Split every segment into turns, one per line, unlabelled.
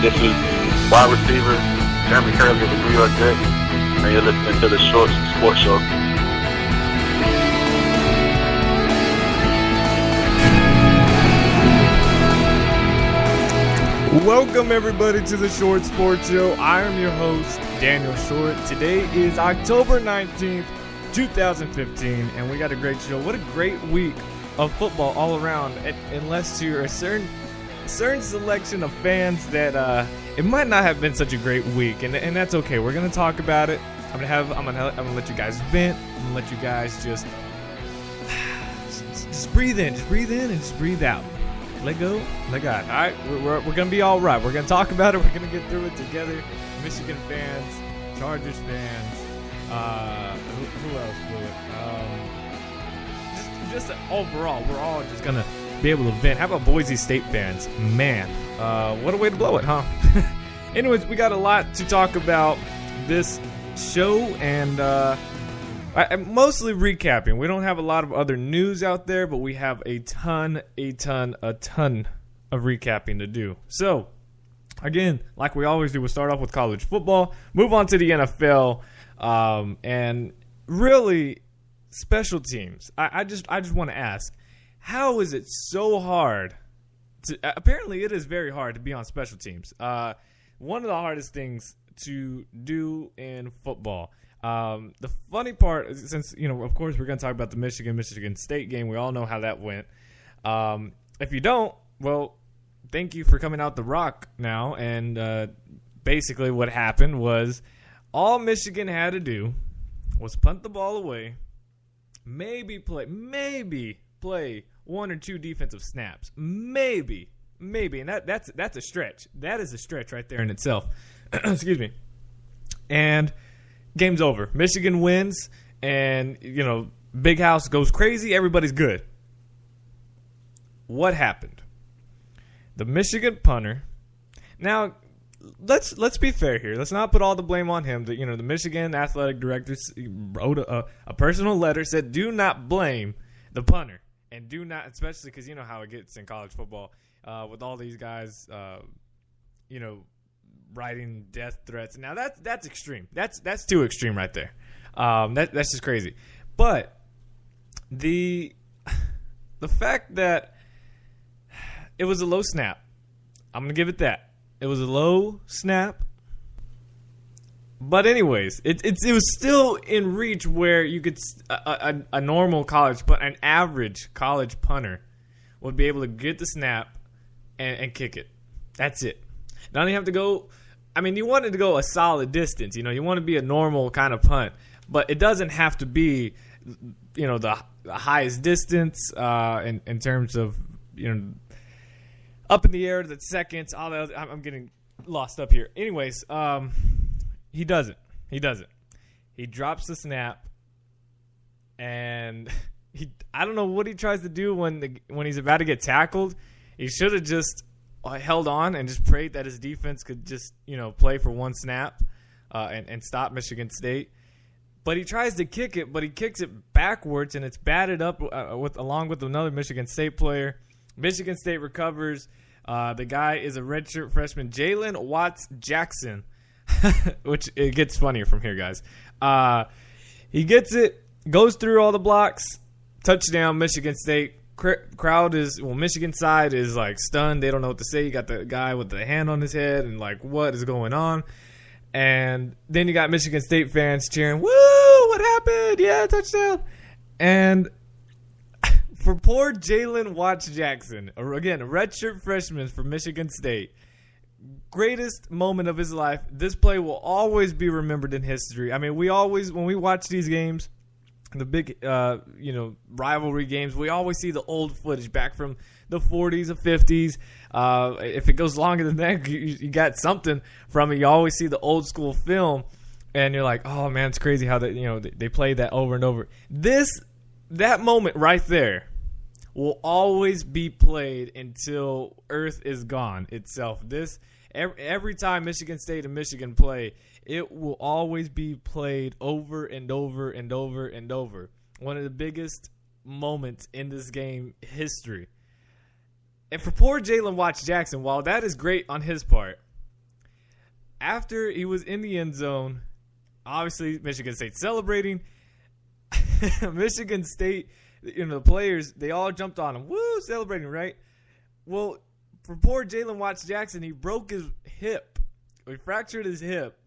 This is wide receiver Jeremy Curley of the New York Jets, and you're listening to the Short Sports Show.
Welcome everybody to the Short Sports Show. I am your host, Daniel Short. Today is October 19th, 2015, and we got a great show. What a great week of football all around, unless you're a certain selection of fans that it might not have been such a great week, and that's okay. We're gonna talk about it. I'm gonna let you guys vent. I'm gonna let you guys just breathe in, and just breathe out. Let go, let God. All right, we're going to be all right. We're going to talk about it. We're going to get through it together. Michigan fans, Chargers fans, who else will it? Just overall, we're all just going to be able to vent. How about Boise State fans? Man, what a way to blow it, huh? Anyways, we got a lot to talk about this show, and I'm mostly recapping. We don't have a lot of other news out there, but we have a ton of recapping to do. So, again, like we always do, we'll start off with college football, move on to the NFL, and really special teams. I just want to ask, how is it so hard to? Apparently, it is very hard to be on special teams. One of the hardest things to do in football. The funny part, since, of course, we're going to talk about the Michigan State game. We all know how that went. If you don't, well, thank you for coming out the rock now. And basically what happened was all Michigan had to do was punt the ball away, maybe play one or two defensive snaps. Maybe. And that's a stretch. That is a stretch right there in itself. Excuse me. And game's over. Michigan wins, and, Big House goes crazy. Everybody's good. What happened? The Michigan punter. Now, let's be fair here. Let's not put all the blame on him. The Michigan athletic director wrote a personal letter, said, do not blame the punter. And do not, especially because you know how it gets in college football with all these guys, writing death threats. Now that's extreme. That's too extreme right there. That's just crazy. But the fact that it was a low snap, I'm gonna give it that. It was a low snap. But anyways, it was still in reach where you could a normal college, but an average college punter would be able to get the snap and kick it. That's it. Now you have to go. I mean, you wanted to go a solid distance. You want to be a normal kind of punt, but it doesn't have to be, the highest distance in terms of, up in the air to the seconds. All the other, I'm getting lost up here. Anyways, he doesn't. He drops the snap, and I don't know what he tries to do when he's about to get tackled. He should have just held on and just prayed that his defense could just, play for one snap and stop Michigan State. But he tries to kick it, but he kicks it backwards, and it's batted up along with another Michigan State player. Michigan State recovers. The guy is a redshirt freshman, Jalen Watts-Jackson, which it gets funnier from here, guys. He gets it, goes through all the blocks, touchdown, Michigan State. Crowd is, Michigan side is like stunned. They don't know what to say. You got the guy with the hand on his head and like, what is going on? And then you got Michigan State fans cheering, woo, what happened? Yeah, touchdown. And for poor Jalen Watts-Jackson, again, a redshirt freshman for Michigan State, greatest moment of his life. This play will always be remembered in history. I mean, when we watch these games, the big, rivalry games, we always see the old footage back from the 40s or 50s. If it goes longer than that, you got something from it. You always see the old school film, and you're like, oh man, it's crazy how they play that over and over. That moment right there will always be played until Earth is gone itself. Every time Michigan State and Michigan play, it will always be played over and over and over and over. One of the biggest moments in this game history. And for poor Jalen Watts-Jackson, while that is great on his part, after he was in the end zone, obviously Michigan State celebrating. Michigan State, the players, they all jumped on him. Woo, celebrating, right? Well, for poor Jalen Watts-Jackson, he broke his hip. He fractured his hip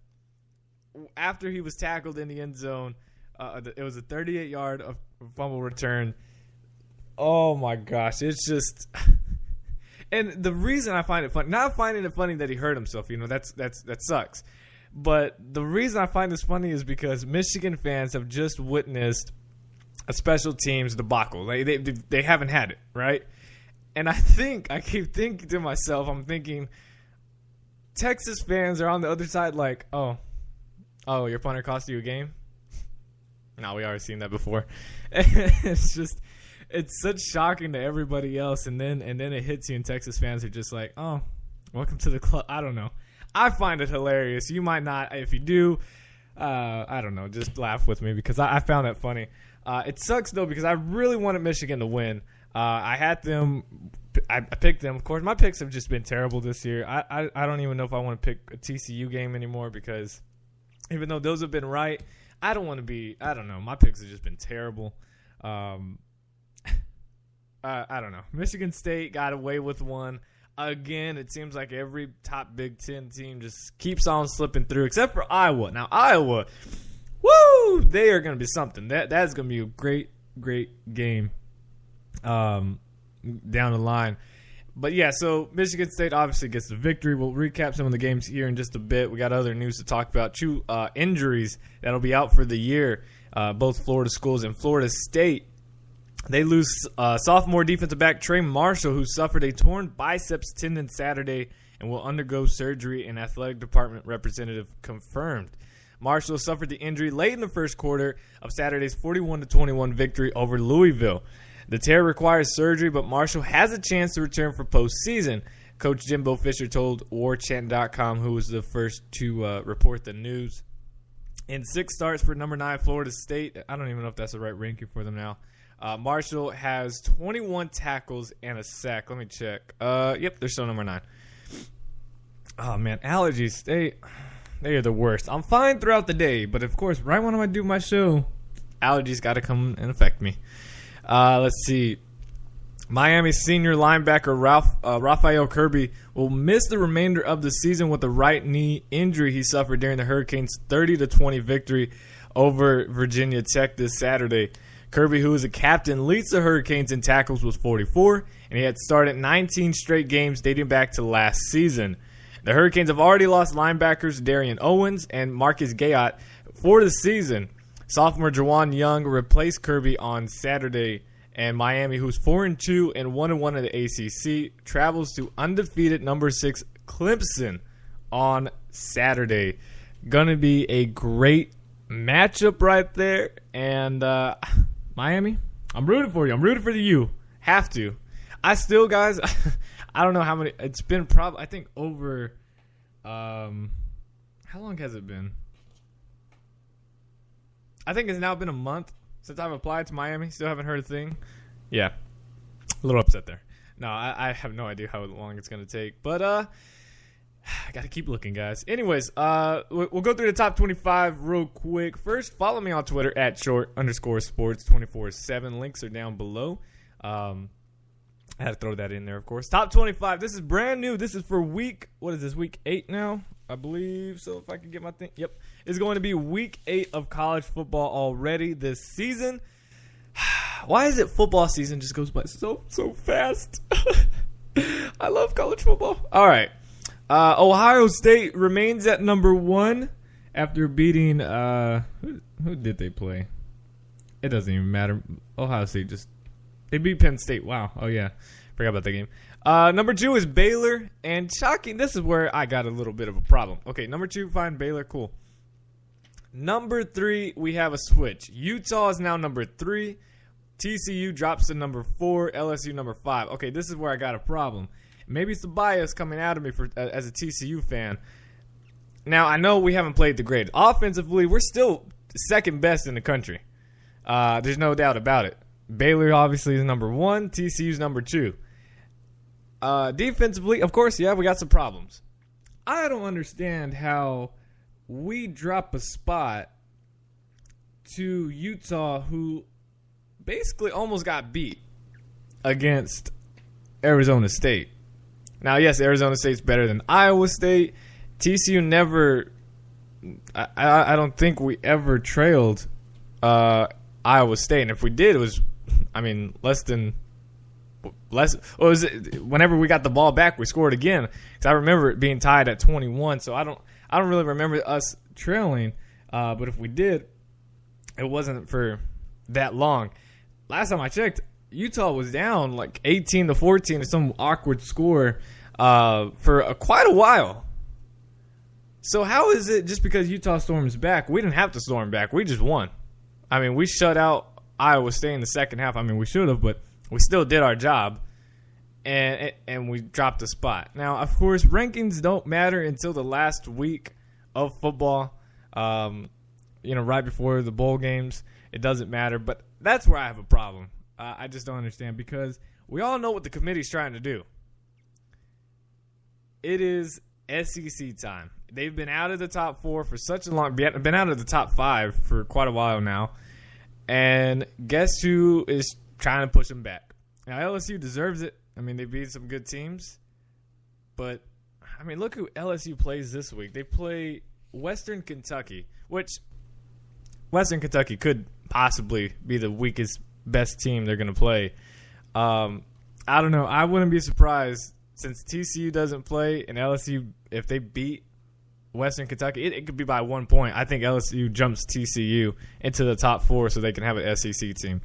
after he was tackled in the end zone. It was a 38-yard fumble return. Oh, my gosh. It's just... And the reason I find it funny, not finding it funny that he hurt himself, that sucks. But the reason I find this funny is because Michigan fans have just witnessed a special teams debacle. They haven't had it, right? And I keep thinking to myself, I'm thinking, Texas fans are on the other side like, oh, your punter cost you a game? No, we already seen that before. It's such shocking to everybody else, and then it hits you, and Texas fans are just like, oh, welcome to the club. I don't know. I find it hilarious. You might not. If you do, I don't know. Just laugh with me because I found that funny. It sucks, though, because I really wanted Michigan to win. I had them. I picked them. Of course, my picks have just been terrible this year. I don't even know if I want to pick a TCU game anymore because even though those have been right, I don't want to be. I don't know. My picks have just been terrible. I don't know. Michigan State got away with one. Again, it seems like every top Big Ten team just keeps on slipping through, except for Iowa. Now, Iowa, woo, they are going to be something. That's going to be a great, great game down the line. But, yeah, so Michigan State obviously gets the victory. We'll recap some of the games here in just a bit. We got other news to talk about. Two injuries that'll be out for the year, both Florida schools and Florida State. They lose sophomore defensive back Trey Marshall, who suffered a torn biceps tendon Saturday and will undergo surgery, an athletic department representative confirmed. Marshall suffered the injury late in the first quarter of Saturday's 41-21 victory over Louisville. The tear requires surgery, but Marshall has a chance to return for postseason, Coach Jimbo Fisher told WarChant.com, who was the first to report the news. In 6 starts for number 9 Florida State, I don't even know if that's the right ranking for them now. Marshall has 21 tackles and a sack. Let me check. Yep, they're still number 9. Oh, man, allergies, they are the worst. I'm fine throughout the day, but, of course, right when I do my show, allergies got to come and affect me. Let's see. Miami senior linebacker Raphael Kirby will miss the remainder of the season with a right knee injury he suffered during the Hurricanes' 30-20 victory over Virginia Tech this Saturday. Kirby, who is a captain, leads the Hurricanes in tackles with 44, and he had started 19 straight games dating back to last season. The Hurricanes have already lost linebackers Darian Owens and Marcus Gayot for the season. Sophomore Jawan Young replaced Kirby on Saturday, and Miami, who's 4-2 and 1-1 in the ACC, travels to undefeated number 6 Clemson on Saturday. Gonna be a great matchup right there, and Miami, I'm rooting for you. I'm rooting for the U. Have to. I still, guys, I don't know how many. It's been probably, I think, over. How long has it been? I think it's now been a month since I've applied to Miami. Still haven't heard a thing. Yeah. A little upset there. No, I have no idea how long it's going to take. But I got to keep looking, guys. Anyways, we'll go through the top 25 real quick. First, follow me on Twitter at @short_sports247. Links are down below. I had to throw that in there, of course. Top 25. This is brand new. This is for week 8 now? I believe so, if I can get my thing. Yep. It's going to be week 8 of college football already this season. Why is it football season just goes by so fast? I love college football. All right. Ohio State remains at number 1 after beating who did they play? It doesn't even matter. Ohio State they beat Penn State. Wow. Oh yeah. Forgot about that game. Number 2 is Baylor, and shocking, this is where I got a little bit of a problem. Okay, number 2, fine, Baylor, cool. Number 3, we have a switch. Utah is now number 3. TCU drops to number 4. LSU number 5. Okay, this is where I got a problem. Maybe it's the bias coming out of me as a TCU fan. Now, I know we haven't played the great. Offensively, we're still second best in the country. There's no doubt about it. Baylor obviously is number 1. TCU's number 2. Defensively, of course, yeah, we got some problems. I don't understand how we drop a spot to Utah, who basically almost got beat against Arizona State. Now, yes, Arizona State's better than Iowa State. TCU never, I don't think we ever trailed Iowa State. And if we did, it was, whenever we got the ball back, we scored again. Because I remember it being tied at 21. So I don't really remember us trailing. But if we did, it wasn't for that long. Last time I checked, Utah was down like 18-14 or some awkward score for quite a while. So how is it just because Utah storms back? We didn't have to storm back. We just won. We shut out Iowa State in the second half. We should have, but we still did our job, and we dropped a spot. Now, of course, rankings don't matter until the last week of football. Right before the bowl games, it doesn't matter. But that's where I have a problem. I just don't understand, because we all know what the committee's trying to do. It is SEC time. They've been out of the top 4 for such a long, been out of the top 5 for quite a while now. And guess who is trying to push them back? Now, LSU deserves it. They beat some good teams. But, look who LSU plays this week. They play Western Kentucky, which Western Kentucky could possibly be the weakest, best team they're going to play. I don't know. I wouldn't be surprised, since TCU doesn't play, and LSU, if they beat Western Kentucky, it could be by 1 point. I think LSU jumps TCU into the top 4 so they can have an SEC team.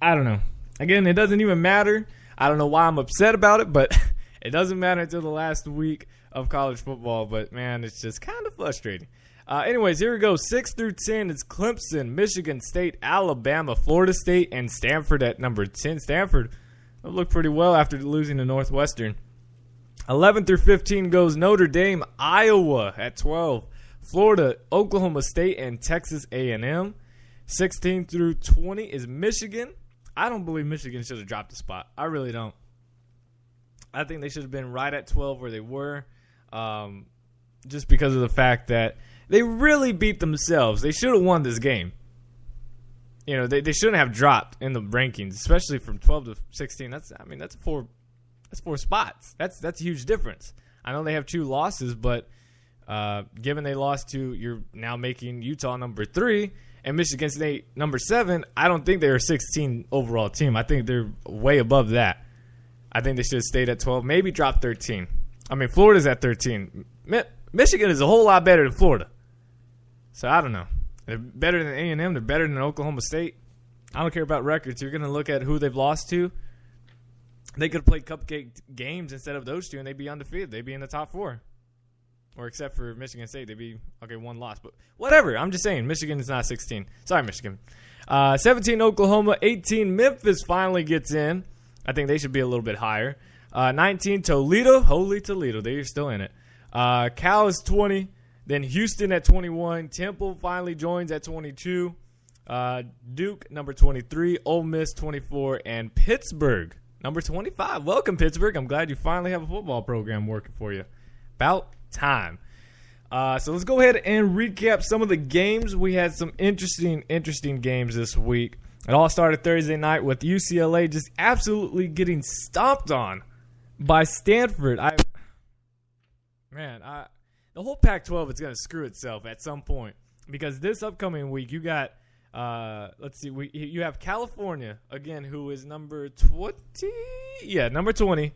I don't know. Again, it doesn't even matter. I don't know why I'm upset about it, but it doesn't matter until the last week of college football. But, man, it's just kind of frustrating. Anyways, here we go. 6 through 10 is Clemson, Michigan State, Alabama, Florida State, and Stanford at number 10. Stanford looked pretty well after losing to Northwestern. 11 through 15 goes Notre Dame, Iowa at 12, Florida, Oklahoma State, and Texas A&M. 16 through 20 is Michigan. I don't believe Michigan should have dropped a spot. I really don't. I think they should have been right at 12 where they were, just because of the fact that they really beat themselves. They should have won this game. They shouldn't have dropped in the rankings, especially from 12 to 16. That's 4 spots. That's a huge difference. I know they have 2 losses, but given they lost to, you're now making Utah number 3 and Michigan State number 7. I don't think they're a 16 overall team. I think they're way above that. I think they should have stayed at 12, maybe dropped 13. Florida's at 13. Michigan is a whole lot better than Florida. So I don't know. They're better than A&M. They're better than Oklahoma State. I don't care about records. You're going to look at who they've lost to. They could have played cupcake games instead of those 2, and they'd be undefeated. They'd be in the top 4. Or except for Michigan State, they'd be, 1 loss. But whatever. I'm just saying, Michigan is not 16. Sorry, Michigan. 17, Oklahoma. 18, Memphis finally gets in. I think they should be a little bit higher. 19, Toledo. Holy Toledo. They're still in it. Cal is 20. Then Houston at 21. Temple finally joins at 22. Duke, number 23. Ole Miss, 24. And Pittsburgh, number 25. Welcome, Pittsburgh. I'm glad you finally have a football program working for you. About time. So let's go ahead and recap some of the games. We had some interesting games this week. It all started Thursday night with UCLA just absolutely getting stomped on by Stanford. The whole Pac-12 is going to screw itself at some point, because this upcoming week you got you have California again, who is number 20. Yeah, number 20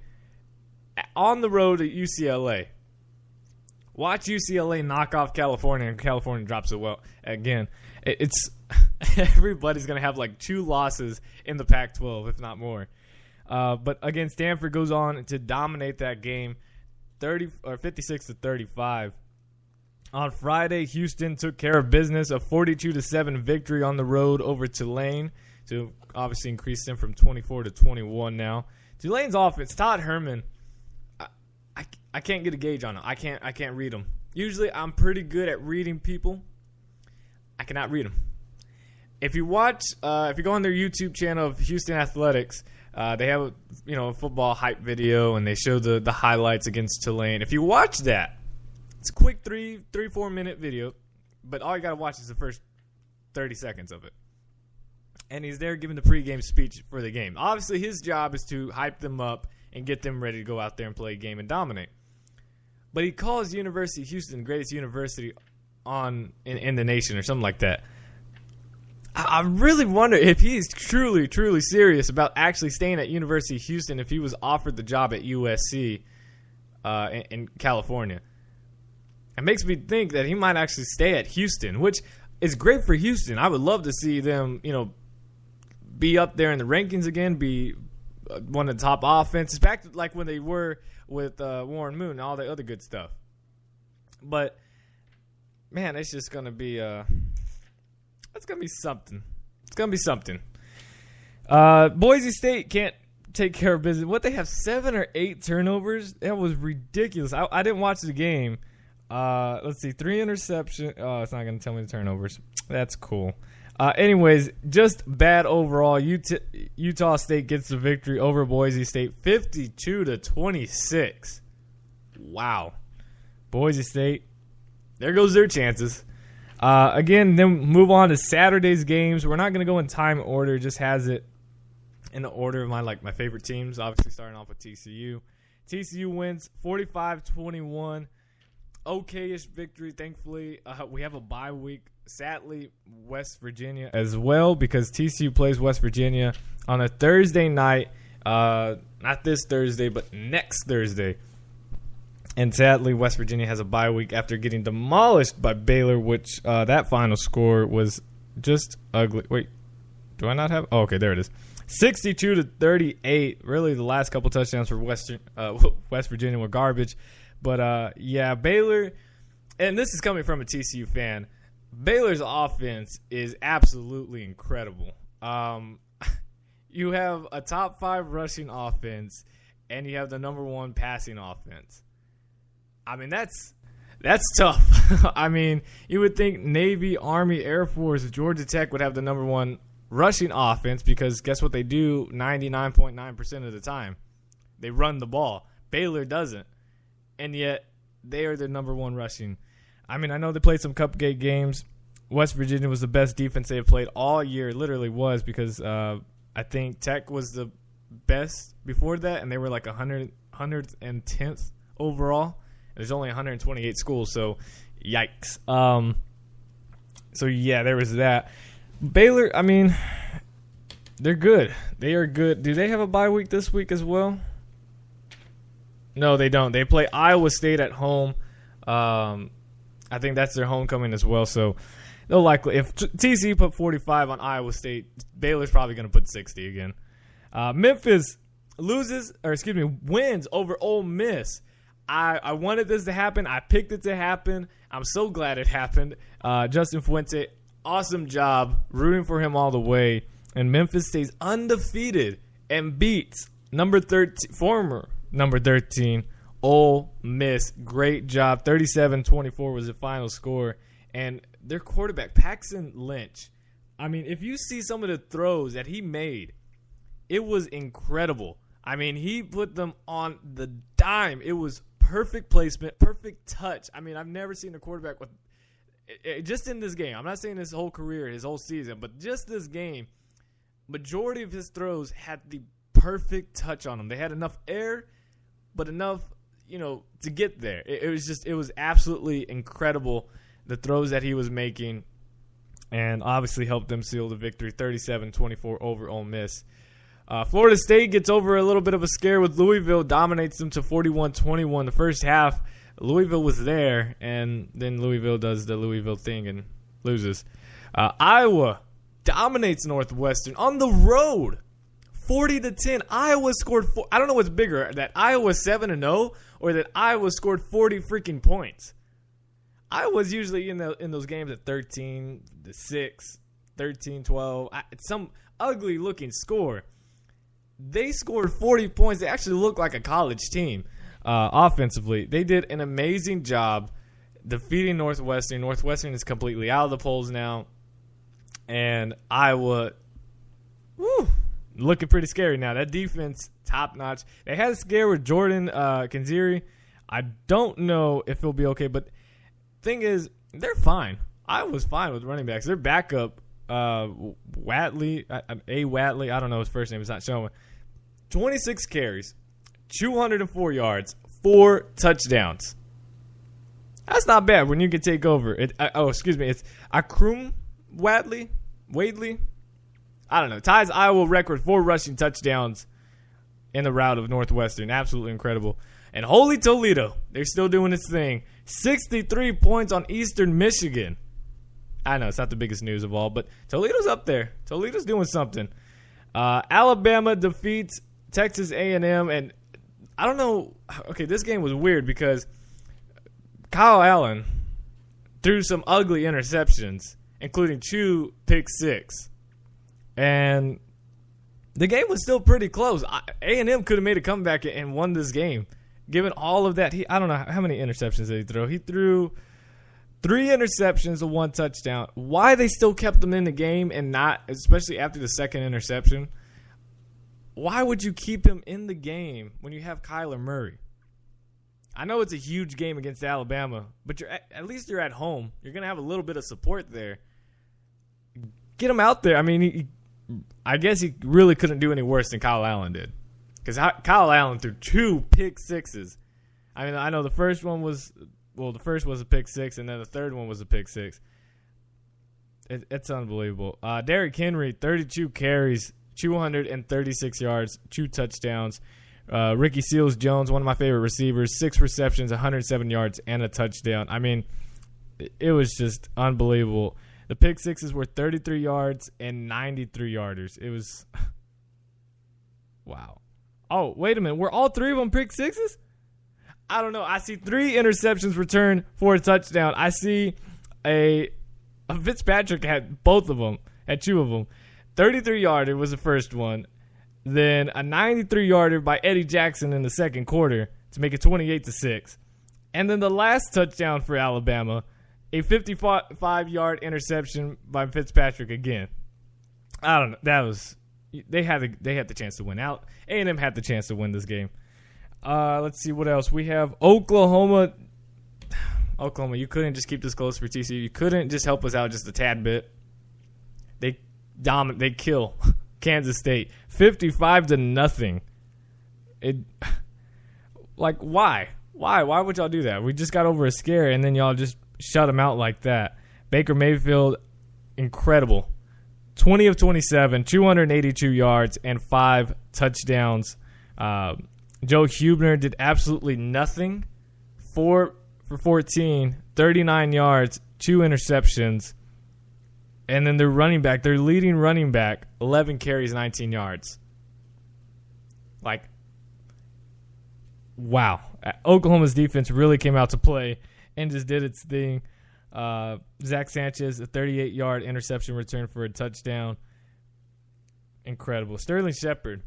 on the road at UCLA. Watch UCLA knock off California, and California drops it well again. It's everybody's going to have like 2 losses in the Pac-12, if not more. But again, Stanford goes on to dominate that game, 56-35. On Friday, Houston took care of business, a 42-7 victory on the road over Tulane, to obviously increase them from 24 to 21 now. Tulane's offense, Todd Herman, I can't get a gauge on him. I can't read him. Usually, I'm pretty good at reading people. I cannot read them. If you watch, if you go on their YouTube channel of Houston Athletics, they have a football hype video, and they show the highlights against Tulane. If you watch that, It's a quick 4 minute video, but all you got to watch is the first 30 seconds of it. And he's there giving the pregame speech for the game. Obviously, his job is to hype them up and get them ready to go out there and play a game and dominate. But he calls University of Houston the greatest university in the nation or something like that. I really wonder if he's truly, truly serious about actually staying at University of Houston if he was offered the job at USC in California. It makes me think that he might actually stay at Houston, which is great for Houston. I would love to see them, be up there in the rankings again, be one of the top offenses, back to like when they were with Warren Moon and all the other good stuff. But, man, it's just going to be it's going to be something. It's going to be something. Boise State can't take care of business. What, they have 7 or 8 turnovers? That was ridiculous. I didn't watch the game. Let's see, 3 interceptions. Oh, it's not going to tell me the turnovers. That's cool. Anyways, just bad overall. Utah State gets the victory over Boise State, 52-26. Wow. Boise State, there goes their chances. Again, then move on to Saturday's games. We're not going to go in time order. Just has it in the order of my favorite teams. Obviously, starting off with TCU. TCU wins 45-21. Okay-ish victory, thankfully. We have a bye week. Sadly, West Virginia as well, because TCU plays West Virginia on a Thursday night. Not this Thursday, but next Thursday. And sadly, West Virginia has a bye week after getting demolished by Baylor, which that final score was just ugly. Wait, do I not have? Oh, okay, there it is. 62-38. Really, the last couple touchdowns for West Virginia were garbage. But, yeah, Baylor, and this is coming from a TCU fan, Baylor's offense is absolutely incredible. You have a top 5 rushing offense, and you have the number 1 passing offense. I mean, that's tough. I mean, you would think Navy, Army, Air Force, Georgia Tech would have the number 1 rushing offense, because guess what they do 99.9% of the time? They run the ball. Baylor doesn't. And yet, they are the number 1 rushing. I mean, I know they played some cupcake games. West Virginia was the best defense they have played all year. It literally was, because I think Tech was the best before that, and they were like 110th overall. There's only 128 schools, so yikes. So, yeah, there was that. Baylor, I mean, they're good. They are good. Do they have a bye week this week as well? No, they don't. They play Iowa State at home. I think that's their homecoming as well. So they'll likely, if TCU put 45 on Iowa State, Baylor's probably going to put 60 again. Memphis wins over Ole Miss. I wanted this to happen. I picked it to happen. I'm so glad it happened. Justin Fuente, awesome job, rooting for him all the way. And Memphis stays undefeated and beats former number 13, Ole Miss. Great job. 37-24 was the final score. And their quarterback, Paxton Lynch, I mean, if you see some of the throws that he made, it was incredible. I mean, he put them on the dime. It was perfect placement, perfect touch. I mean, I've never seen a quarterback with just in this game. I'm not saying his whole career, his whole season, but just this game, majority of his throws had the perfect touch on them. They had enough air, but enough, to get there. It was absolutely incredible, the throws that he was making, and obviously helped them seal the victory, 37-24 over Ole Miss. Florida State gets over a little bit of a scare with Louisville, dominates them to 41-21. The first half, Louisville was there, and then Louisville does the Louisville thing and loses. Iowa dominates Northwestern on the road, 40-10. Iowa scored I don't know what's bigger, that Iowa 7-0 or that Iowa scored 40 freaking points. Iowa's usually in those games at 13-6, 13-12. It's some ugly looking score. They scored 40 points. They actually look like a college team offensively. They did an amazing job defeating Northwestern. Northwestern is completely out of the polls now. And Iowa, looking pretty scary now. That defense, top-notch. They had a scare with Jordan Kanziri. I don't know if he'll be okay, but thing is, they're fine. I was fine with running backs. Their backup, Watley, Watley, I don't know his first name. It's not showing. 26 carries, 204 yards, 4 touchdowns. That's not bad when you can take over. It's Akrum Wadley. I don't know. Ties Iowa record 4 rushing touchdowns in the rout of Northwestern. Absolutely incredible. And Holy Toledo, they're still doing its thing. 63 points on Eastern Michigan. I know it's not the biggest news of all, but Toledo's up there. Toledo's doing something. Alabama defeats Texas A&M, and I don't know. Okay, this game was weird because Kyle Allen threw some ugly interceptions, including 2 pick six. And the game was still pretty close. A&M could have made a comeback and won this game. Given all of that, I don't know how many interceptions did he throw. He threw 3 interceptions to 1 touchdown. Why they still kept him in the game and not, especially after the second interception, why would you keep him in the game when you have Kyler Murray? I know it's a huge game against Alabama, but at least you're at home. You're going to have a little bit of support there. Get him out there. I mean, I guess he really couldn't do any worse than Kyle Allen did. Because Kyle Allen threw 2 pick sixes. I mean, I know the first was a pick six, and then the third one was a pick six. It's unbelievable. Derrick Henry, 32 carries, 236 yards, 2 touchdowns. Ricky Seals-Jones, one of my favorite receivers, 6 receptions, 107 yards, and a touchdown. I mean, it was just unbelievable. The pick sixes were 33 yards and 93 yarders. It was wow. Oh, wait a minute. Were all 3 of them pick sixes? I don't know. I see 3 interceptions returned for a touchdown. I see a Fitzpatrick had both of them, had 2 of them. 33-yarder was the first one. Then a 93-yarder by Eddie Jackson in the second quarter to make it 28-6. And then the last touchdown for Alabama, a 55-yard interception by Fitzpatrick again. I don't know. That was they had the chance to win out. A&M had the chance to win this game. Let's see what else. We have Oklahoma. Oklahoma, you couldn't just keep this close for TCU. You couldn't just help us out just a tad bit. They kill Kansas State 55-0. Why? Why would y'all do that? We just got over a scare and then y'all just shut them out like that. Baker Mayfield, incredible. 20 of 27, 282 yards, and 5 touchdowns. Joe Huebner did absolutely nothing. 4 for 14, 39 yards, 2 interceptions. And then their leading running back, 11 carries, 19 yards. Wow. Oklahoma's defense really came out to play and just did its thing. Zach Sanchez, a 38-yard interception return for a touchdown. Incredible. Sterling Shepard,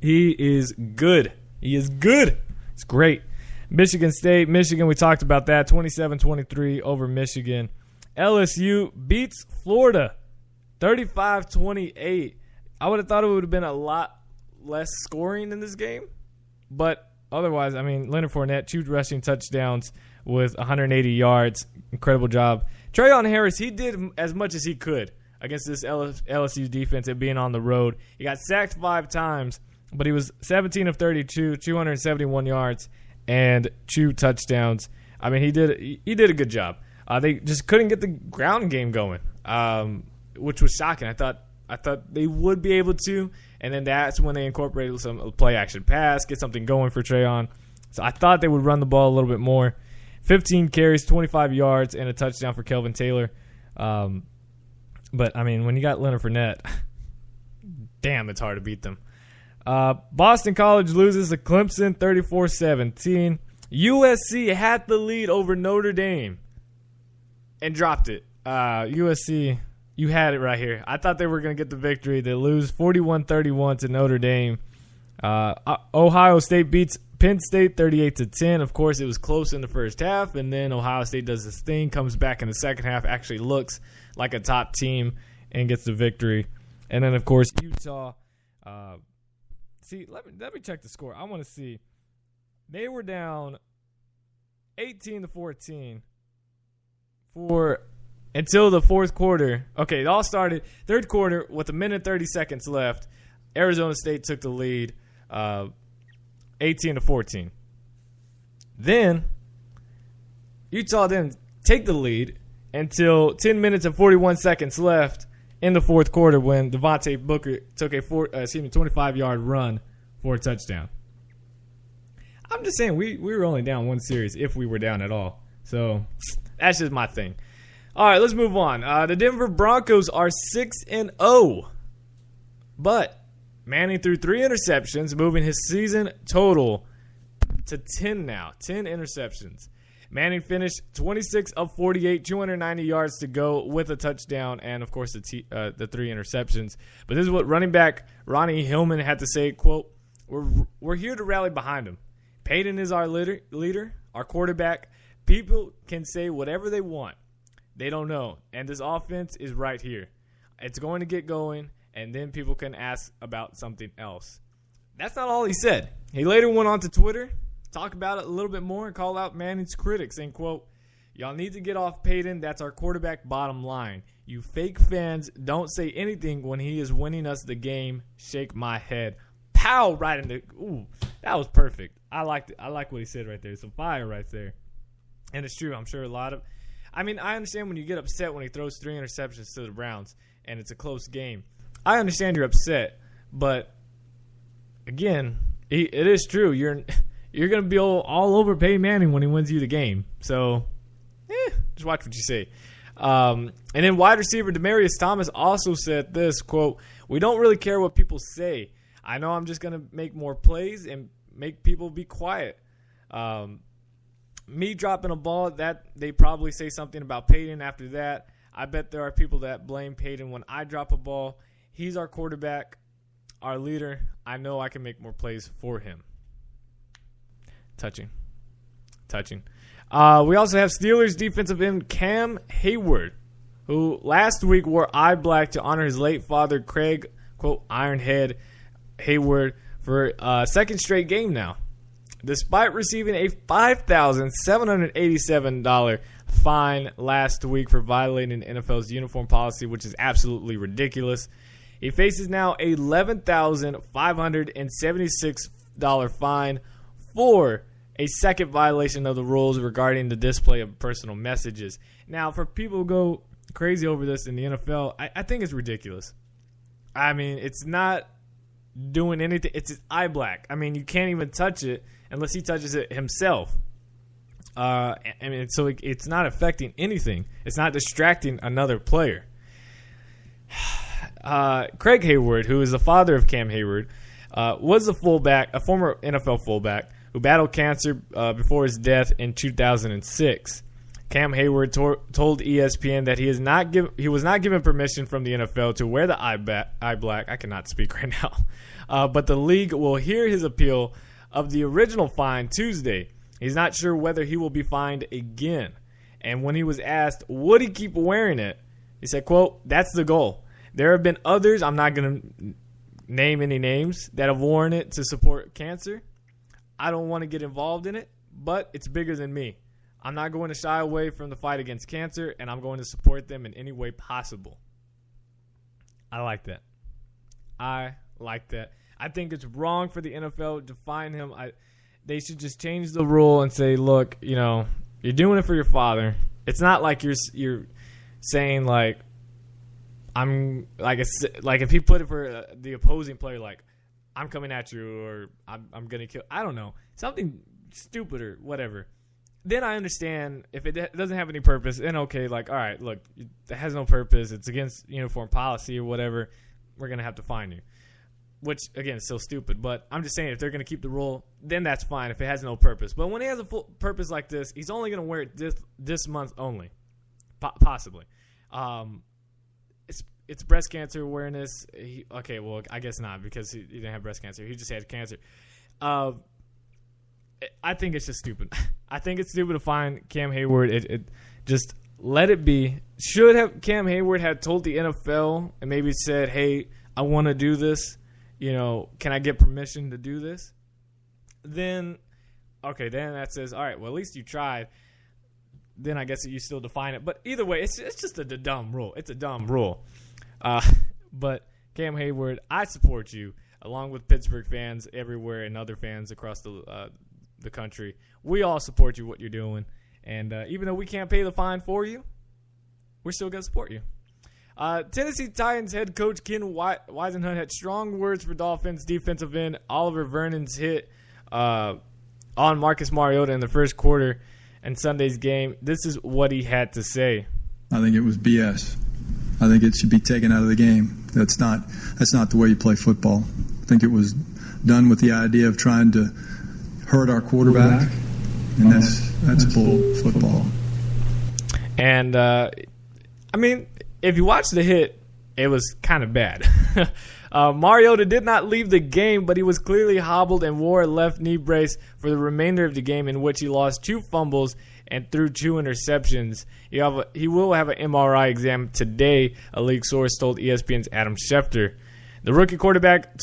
he is good. It's great. Michigan State, we talked about that. 27-23 over Michigan. LSU beats Florida 35-28. I would have thought it would have been a lot less scoring in this game. But otherwise, I mean, Leonard Fournette, 2 rushing touchdowns with 180 yards. Incredible job. Trayon Harris, he did as much as he could against this LSU defense at being on the road. He got sacked 5 times, but he was 17 of 32, 271 yards, and 2 touchdowns. I mean, he did a good job. They just couldn't get the ground game going, which was shocking. I thought they would be able to, and then that's when they incorporated some play-action pass, get something going for Trayon. So I thought they would run the ball a little bit more. 15 carries, 25 yards, and a touchdown for Kelvin Taylor. But, I mean, when you got Leonard Fournette, damn, it's hard to beat them. Boston College loses to Clemson 34-17. USC had the lead over Notre Dame and dropped it. USC, you had it right here. I thought they were going to get the victory. They lose 41-31 to Notre Dame. Ohio State beats Penn State 38-10. Of course, it was close in the first half, and then Ohio State does this thing, comes back in the second half, actually looks like a top team, and gets the victory. And then, of course, Utah. Let me check the score. I want to see. They were down 18-14 for until the fourth quarter. Okay, it all started third quarter with 1:30 left. Arizona State took the lead, 18-14. Then Utah didn't take the lead until 10 minutes and 41 seconds left in the fourth quarter when Devontae Booker took a 25-yard run for a touchdown. I'm just saying we were only down one series if we were down at all. So that's just my thing. All right, let's move on. The Denver Broncos are 6-0, but Manning threw 3 interceptions, moving his season total to 10 now. 10 interceptions. Manning finished 26 of 48, 290 yards to go with a touchdown and, of course, the 3 interceptions. But this is what running back Ronnie Hillman had to say, quote, we're here to rally behind him. Peyton is our leader, our quarterback. People can say whatever they want. They don't know. And this offense is right here. It's going to get going, and then people can ask about something else. That's not all he said. He later went on to Twitter, talk about it a little bit more, and call out Manning's critics and, quote, y'all need to get off Peyton. That's our quarterback bottom line. You fake fans don't say anything when he is winning us the game. Shake my head. Pow! Right in the – ooh, that was perfect. I liked it. I like what he said right there. Some fire right there. And it's true. I'm sure a lot of – I mean, I understand when you get upset when he throws 3 interceptions to the Browns and it's a close game. I understand you're upset, but, again, it is true. You're going to be all over Peyton Manning when he wins you the game. So, just watch what you say. And then wide receiver Demaryius Thomas also said this, quote, we don't really care what people say. I know I'm just going to make more plays and make people be quiet. Me dropping a ball, that they probably say something about Peyton after that. I bet there are people that blame Peyton when I drop a ball. He's our quarterback, our leader. I know I can make more plays for him. Touching. We also have Steelers defensive end Cam Hayward, who last week wore eye black to honor his late father, Craig, quote, Ironhead Hayward, for a second straight game now. Despite receiving a $5,787 fine last week for violating NFL's uniform policy, which is absolutely ridiculous, he faces now a $11,576 fine for a second violation of the rules regarding the display of personal messages. Now, for people who go crazy over this in the NFL, I think it's ridiculous. I mean, it's not doing anything. It's his eye black. I mean, you can't even touch it unless he touches it himself. I mean, so it's not affecting anything. It's not distracting another player. Craig Hayward, who is the father of Cam Hayward, was a former NFL fullback who battled cancer before his death in 2006. Cam Hayward told ESPN that he was not given permission from the NFL to wear the eye black. I cannot speak right now. But the league will hear his appeal of the original fine Tuesday. He's not sure whether he will be fined again. And when he was asked, would he keep wearing it, he said, quote, that's the goal. There have been others, I'm not going to name any names, that have worn it to support cancer. I don't want to get involved in it, but it's bigger than me. I'm not going to shy away from the fight against cancer, and I'm going to support them in any way possible. I like that. I think it's wrong for the NFL to fine him. They should just change the rule and say, look, you're doing it for your father. It's not like you're saying like, I'm like if he put it for the opposing player, like I'm coming at you or I'm gonna kill. I don't know, something stupid or whatever. Then I understand if it doesn't have any purpose. Then okay, like all right, look, it has no purpose. It's against uniform policy or whatever. We're gonna have to fine you. Which, again, is still stupid. But I'm just saying, if they're going to keep the rule, then that's fine if it has no purpose. But when he has a full purpose like this, he's only going to wear it this month only, possibly. It's breast cancer awareness. Okay, well, I guess not because he didn't have breast cancer. He just had cancer. I think it's just stupid. I think it's stupid to fine Cam Hayward. It just let it be. Should have Cam Hayward had told the NFL and maybe said, hey, I want to do this. Can I get permission to do this? Then okay, then that says, all right, well, at least you tried. Then I guess you still define it. But either way, it's just a dumb rule. It's a dumb rule. But Cam Hayward, I support you, along with Pittsburgh fans everywhere and other fans across the country. We all support you, what you're doing. And even though we can't pay the fine for you, we're still going to support you. Tennessee Titans head coach Ken Whisenhunt had strong words for Dolphins defensive end Oliver Vernon's hit on Marcus Mariota in the first quarter and Sunday's game. This is what he had to say.
I think it was BS. I think it should be taken out of the game. That's not the way you play football. I think it was done with the idea of trying to hurt our quarterback, and that's bull football.
And I mean, if you watch the hit, it was kind of bad. Mariota did not leave the game, but he was clearly hobbled and wore a left knee brace for the remainder of the game, in which he lost 2 fumbles and threw 2 interceptions. He will have an MRI exam today, a league source told ESPN's Adam Schefter. The rookie quarterback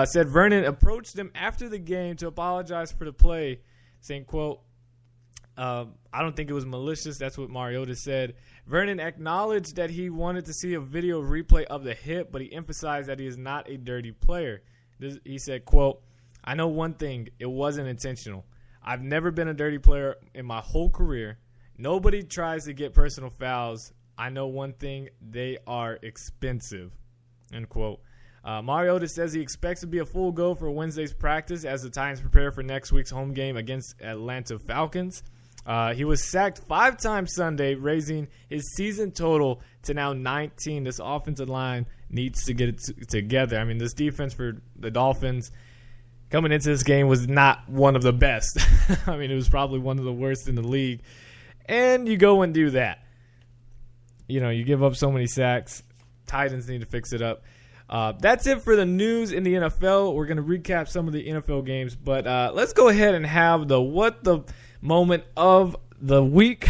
said Vernon approached him after the game to apologize for the play, saying, quote, I don't think it was malicious. That's what Mariota said. Vernon acknowledged that he wanted to see a video replay of the hit, but he emphasized that he is not a dirty player. He said, quote, I know one thing. It wasn't intentional. I've never been a dirty player in my whole career. Nobody tries to get personal fouls. I know one thing. They are expensive, end quote. Mariota says he expects to be a full go for Wednesday's practice as the Titans prepare for next week's home game against Atlanta Falcons. He was sacked 5 times Sunday, raising his season total to now 19. This offensive line needs to get it together. I mean, this defense for the Dolphins coming into this game was not one of the best. I mean, it was probably one of the worst in the league. And you go and do that. You know, you give up so many sacks. Titans need to fix it up. That's it for the news in the NFL. We're going to recap some of the NFL games. But let's go ahead and have the what the moment of the week,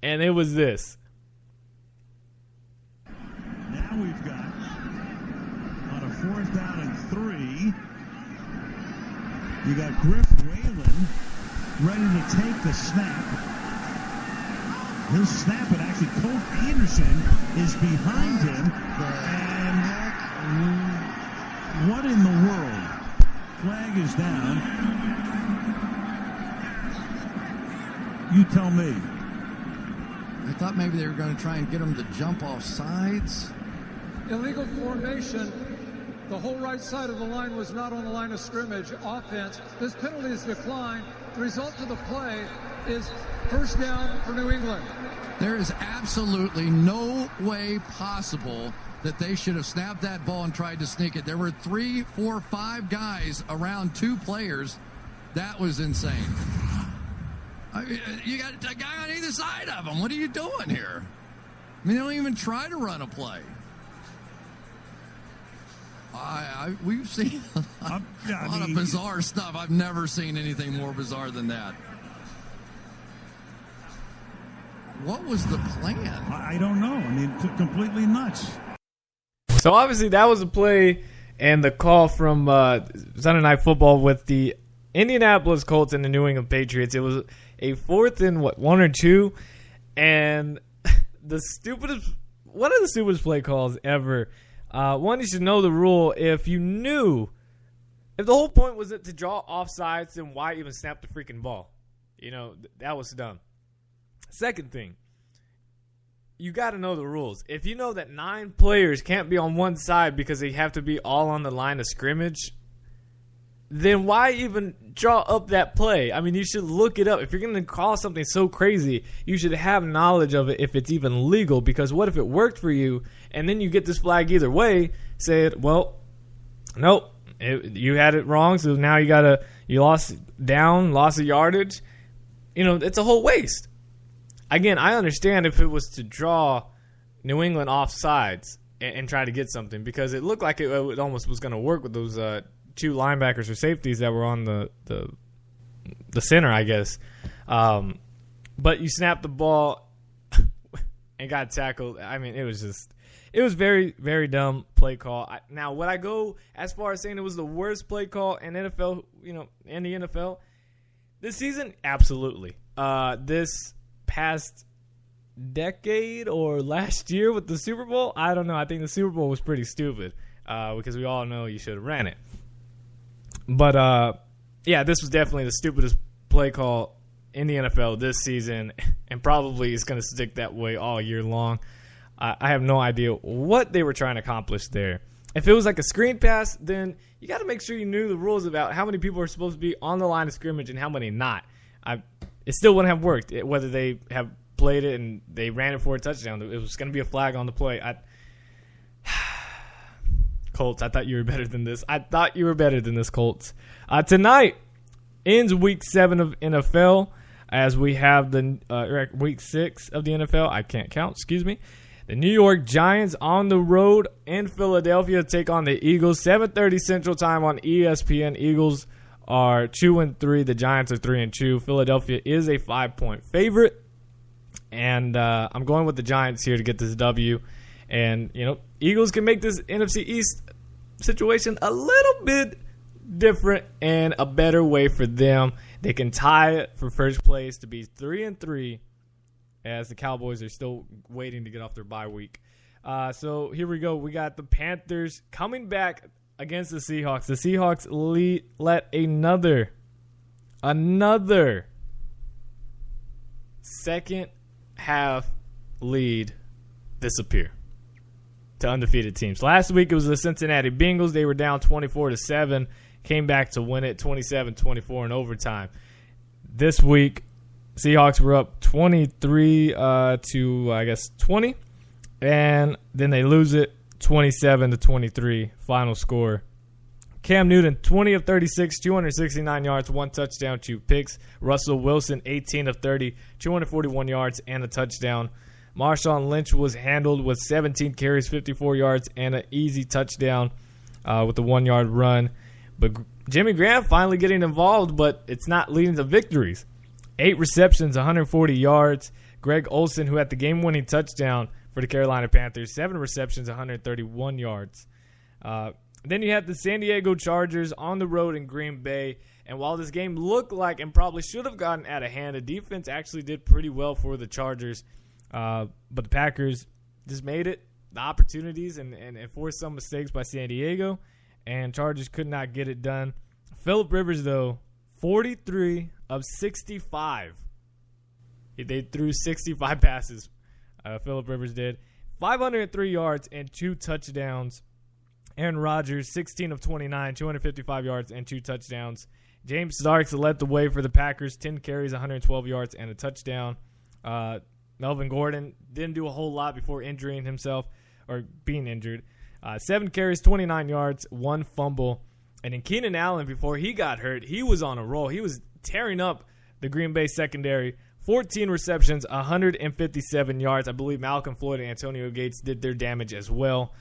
and it was this.
Now we've got on a 4th down and 3. You got Griff Whalen ready to take the snap. He'll snap it. Actually, Colt Anderson is behind him. And what in the world? Flag is down. You tell me.
I thought maybe they were going to try and get him to jump off sides.
Illegal formation. The whole right side of the line was not on the line of scrimmage. Offense. This penalty is declined. The result of the play is 1st down for New England.
There is absolutely no way possible that they should have snapped that ball and tried to sneak it. There were 3, 4, 5 guys around 2 players. That was insane. You got a guy on either side of him. What are you doing here? I mean, they don't even try to run a play. We've seen a lot of bizarre stuff. I've never seen anything more bizarre than that. What was the plan?
I don't know. I mean, completely nuts.
So obviously that was a play and the call from Sunday Night Football with the Indianapolis Colts and the New England Patriots. It was a 4th and 1 or 2, and one of the stupidest play calls ever. One, you should know the rule. If the whole point was to draw offsides, then why even snap the freaking ball? You know, that was dumb. Second thing, you got to know the rules. If you know that 9 players can't be on one side because they have to be all on the line of scrimmage, then why even draw up that play? I mean, you should look it up. If you're going to call something so crazy, you should have knowledge of it if it's even legal, because what if it worked for you and then you get this flag either way, said, well, nope, you had it wrong, so now you lost the yardage. You know, it's a whole waste. Again, I understand if it was to draw New England off sides and try to get something, because it looked like it almost was going to work with those 2 linebackers or safeties that were on the center, I guess. But you snapped the ball and got tackled. I mean, it was very, very dumb play call. Now, would I go as far as saying it was the worst play call in NFL, in the NFL? This season, absolutely. This past decade or last year with the Super Bowl, I don't know. I think the Super Bowl was pretty stupid because we all know you should have ran it. But, yeah, this was definitely the stupidest play call in the NFL this season, and probably is going to stick that way all year long. I have no idea what they were trying to accomplish there. If it was like a screen pass, then you got to make sure you knew the rules about how many people are supposed to be on the line of scrimmage and how many not. It still wouldn't have worked, whether they have played it and they ran it for a touchdown. It was going to be a flag on the play. Colts, I thought you were better than this. Colts. Tonight ends Week 7 of NFL as we have the Week 6 of the NFL. I can't count, excuse me. The New York Giants on the road in Philadelphia take on the Eagles. 7:30 Central Time on ESPN. Eagles are 2-3. The Giants are 3-2. Philadelphia is a 5-point favorite. And I'm going with the Giants here to get this W. And, Eagles can make this NFC East situation a little bit different and a better way for them. They can tie it for first place to be 3-3 as the Cowboys are still waiting to get off their bye week. So here we go. We got the Panthers coming back against the Seahawks. The Seahawks let another second half lead disappear to undefeated teams. Last week it was the Cincinnati Bengals. They were down 24-7, came back to win it 27-24 in overtime. This week, Seahawks were up 23 to 20, and then they lose it 27-23. Final score. Cam Newton 20 of 36, 269 yards, 1 touchdown, 2 picks. Russell Wilson 18 of 30, 241 yards and a touchdown. Marshawn Lynch was handled with 17 carries, 54 yards, and an easy touchdown with a 1-yard run. But Jimmy Graham finally getting involved, but it's not leading to victories. 8 receptions, 140 yards. Greg Olsen, who had the game-winning touchdown for the Carolina Panthers, 7 receptions, 131 yards. Then you have the San Diego Chargers on the road in Green Bay. And while this game looked like and probably should have gotten out of hand, the defense actually did pretty well for the Chargers. But the Packers just made it, the opportunities, and forced some mistakes by San Diego. And Chargers could not get it done. Phillip Rivers, though, 43 of 65. They threw 65 passes. Phillip Rivers did. 503 yards and 2 touchdowns. Aaron Rodgers, 16 of 29, 255 yards and 2 touchdowns. James Starks led the way for the Packers, 10 carries, 112 yards and a touchdown. Melvin Gordon didn't do a whole lot before injuring himself or being injured. 7 carries, 29 yards, 1 fumble. And then Keenan Allen, before he got hurt, he was on a roll. He was tearing up the Green Bay secondary. 14 receptions, 157 yards. I believe Malcolm Floyd and Antonio Gates did their damage as well.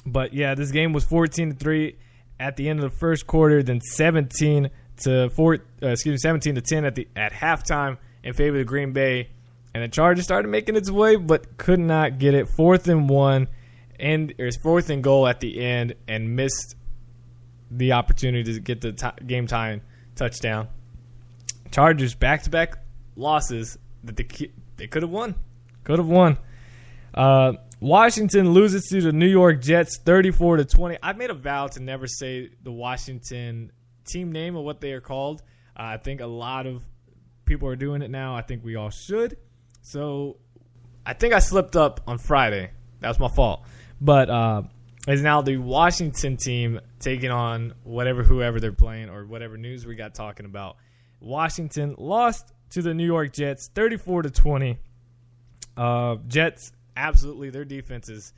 But yeah, this game was 14-3 at the end of the first quarter, then 17 to 10 at halftime in favor of the Green Bay. And the Chargers started making its way, but could not get it. 4th and 1, and there's 4th and goal at the end, and missed the opportunity to get the game time touchdown. Chargers back-to-back losses that they could have won. Washington loses to the New York Jets 34-20. I've made a vow to never say the Washington team name or what they are called. I think a lot of people are doing it now. I think we all should. So I think I slipped up on Friday. That was my fault. But it's now the Washington team taking on whoever they're playing or whatever news we got talking about. Washington lost to the New York Jets 34-20. Jets, absolutely, their defense is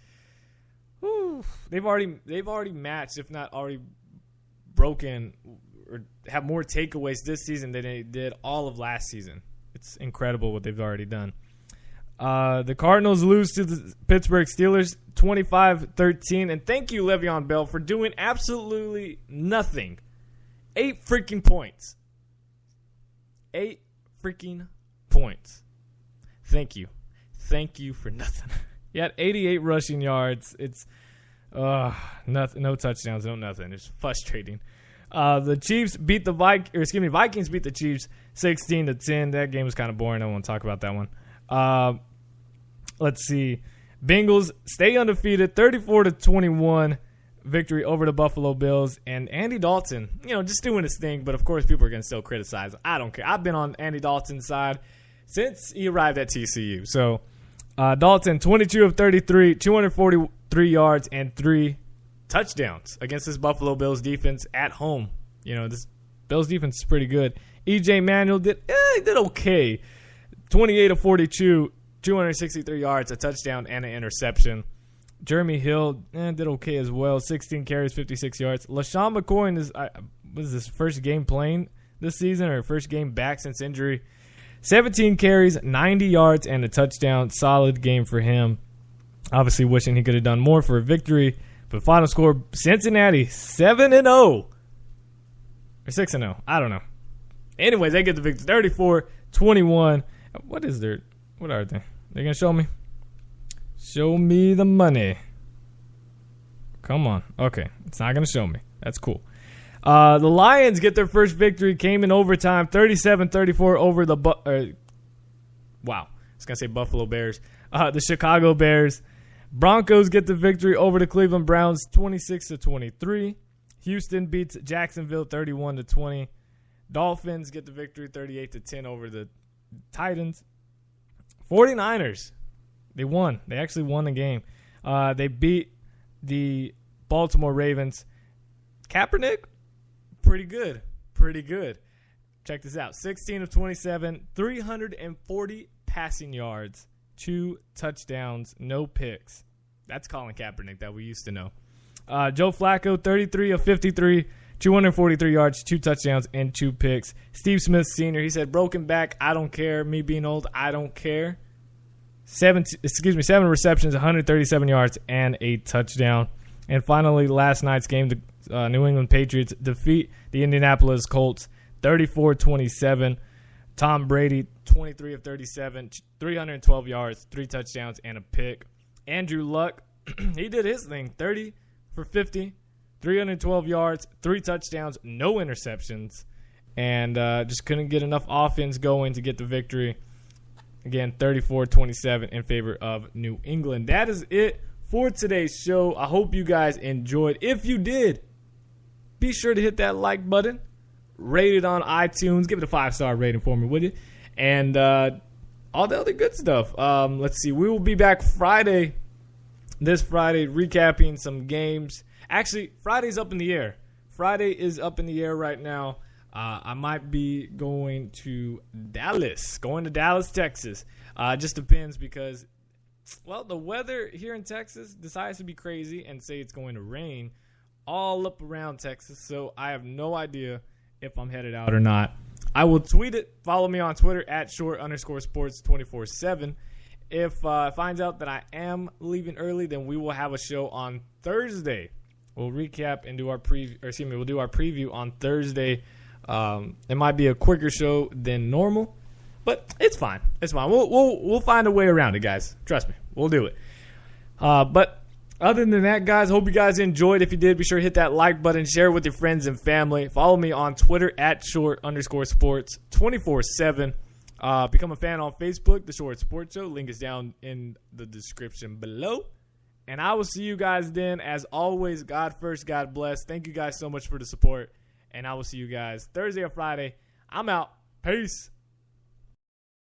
they've already matched, if not already broken, or have more takeaways this season than they did all of last season. It's incredible what they've already done. The Cardinals lose to the Pittsburgh Steelers 25-13. And thank you, Le'Veon Bell, for doing absolutely nothing. 8 freaking points. 8 freaking points. Thank you. Thank you for nothing. He had 88 rushing yards. It's nothing, no touchdowns, no nothing. It's frustrating. The Chiefs beat the Vikings beat the Chiefs 16-10. That game was kind of boring. I don't want to talk about that one. Let's see. Bengals stay undefeated, 34-21 victory over the Buffalo Bills. And Andy Dalton, just doing his thing. But, of course, people are going to still criticize him. I don't care. I've been on Andy Dalton's side since he arrived at TCU. So, Dalton, 22 of 33, 243 yards, and 3 touchdowns against this Buffalo Bills defense at home. This Bills defense is pretty good. E.J. Manuel did okay. 28 of 42, 263 yards, a touchdown, and an interception. Jeremy Hill did okay as well. 16 carries, 56 yards. LaShawn McCoy was his first game playing this season or first game back since injury. 17 carries, 90 yards, and a touchdown. Solid game for him. Obviously wishing he could have done more for a victory. But final score, Cincinnati 7-0. Or 6-0. I don't know. Anyways, they get the victory 34-21. What are they? They're going to show me? Show me the money. Come on. Okay. It's not going to show me. That's cool. The Lions get their first victory. Came in overtime. 37-34 over the I was going to say Buffalo Bears. The Chicago Bears. Broncos get the victory over the Cleveland Browns 26-23. Houston beats Jacksonville 31-20. Dolphins get the victory 38-10 over the Titans. 49ers. They won. They actually won the game. They beat the Baltimore Ravens. Kaepernick, pretty good. Pretty good. Check this out. 16 of 27, 340 passing yards, 2 touchdowns, no picks. That's Colin Kaepernick that we used to know. Joe Flacco, 33 of 53, 243 yards, 2 touchdowns, and 2 picks. Steve Smith Sr., he said, broken back, I don't care. Me being old, I don't care. 7 receptions, 137 yards, and a touchdown. And finally, last night's game, the New England Patriots defeat the Indianapolis Colts 34-27. Tom Brady, 23 of 37, 312 yards, 3 touchdowns, and a pick. Andrew Luck, he did his thing, 30 for 50, 312 yards, 3 touchdowns, no interceptions, and just couldn't get enough offense going to get the victory. Again, 34-27 in favor of New England. That is it for today's show. I hope you guys enjoyed. If you did, be sure to hit that like button. Rate it on iTunes. Give it a 5-star rating for me, would you? And all the other good stuff. Let's see. We will be back this Friday, recapping some games. Actually, Friday's up in the air. Friday is up in the air right now. I might be going to Dallas, Texas. Just depends because, the weather here in Texas decides to be crazy and say it's going to rain all up around Texas. So I have no idea if I'm headed out or not. I will tweet it. Follow me on Twitter at @short_sports 24/7. If it finds out that I am leaving early, then we will have a show on Thursday. We'll recap and do our preview. We'll do our preview on Thursday. It might be a quicker show than normal, but it's fine. It's fine. We'll find a way around it, guys. Trust me, we'll do it. But other than that, guys, hope you guys enjoyed. If you did, be sure to hit that like button, share it with your friends and family. Follow me on Twitter at @short_sports 24/7. Become a fan on Facebook, The Short Sports Show. Link is down in the description below. And I will see you guys then. As always, God first, God bless. Thank you guys so much for the support. And I will see you guys Thursday or Friday. I'm out. Peace.